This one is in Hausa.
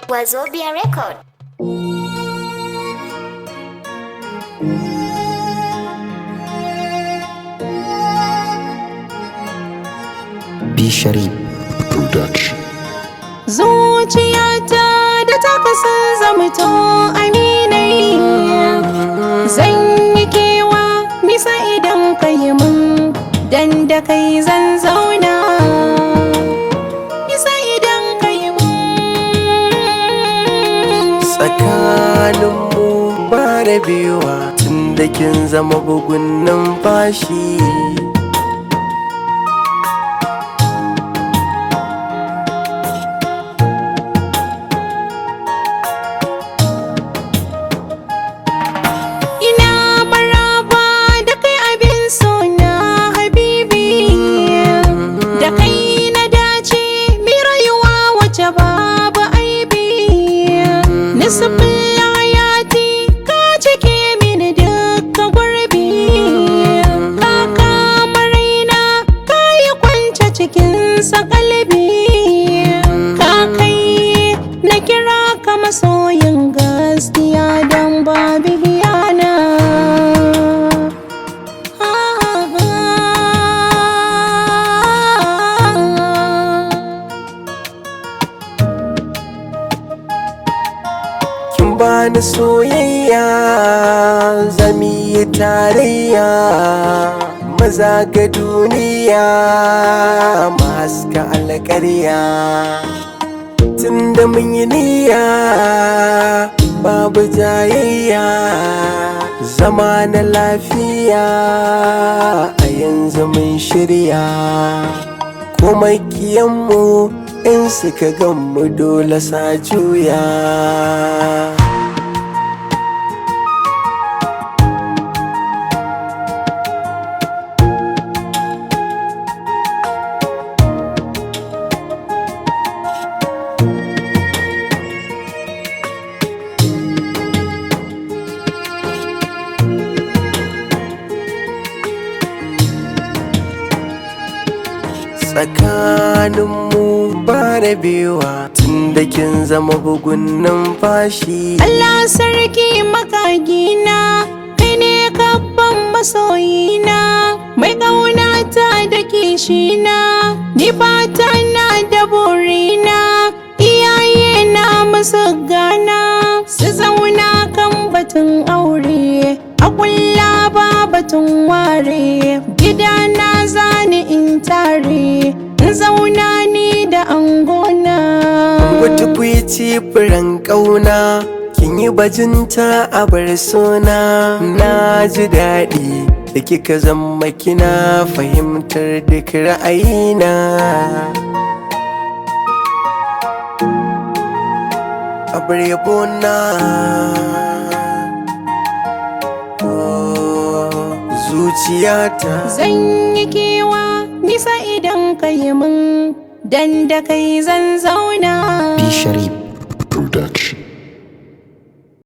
Wazobia Record. B Sharif Production. Zuciyata da ta kasan zamto aminai, zan yi kewa nisa idan ka yi min, dan da kai zan zauna. Nisa idan ka yi min. Tsakaninmu ba rabewa tun da kin zama bugun numfashi. Nisbin hayati ka cike mini duka gurbi, ka kama raina ka yi kwance cikin sakalbi, ka kai na kira ka masoyin gaskiya don babu hiyana. Bani soyayya zami yi tarayya, maza ga duniya maska alƙarya. Tunda mun yi niyya babu jayayya, zama na lafiya a yanzu mun shirya. Kuma kiyanmu in suka ganmu dole sa juya. Tsakaninmu ba rabewa tun da kin zama bugun numfashi. Allah sarki makagina, kai ne kabban masoyina, mai ƙaunata da kishina, ni fata na da burina, iyaye na musu gana, su zauna kan batun aure, a kulla ba batun ware, gidana zani in tare, in zauna ni da angona. Wata kwici furen ƙauna, kin yi bajinta a bar sona. Na ji daɗi da kika zama kina fahimtar duk ra'ayina. A bar yabona, zuciyata. Zan yi kewa nisa idan ka yi min, dan da kai zan zauna. B Sharif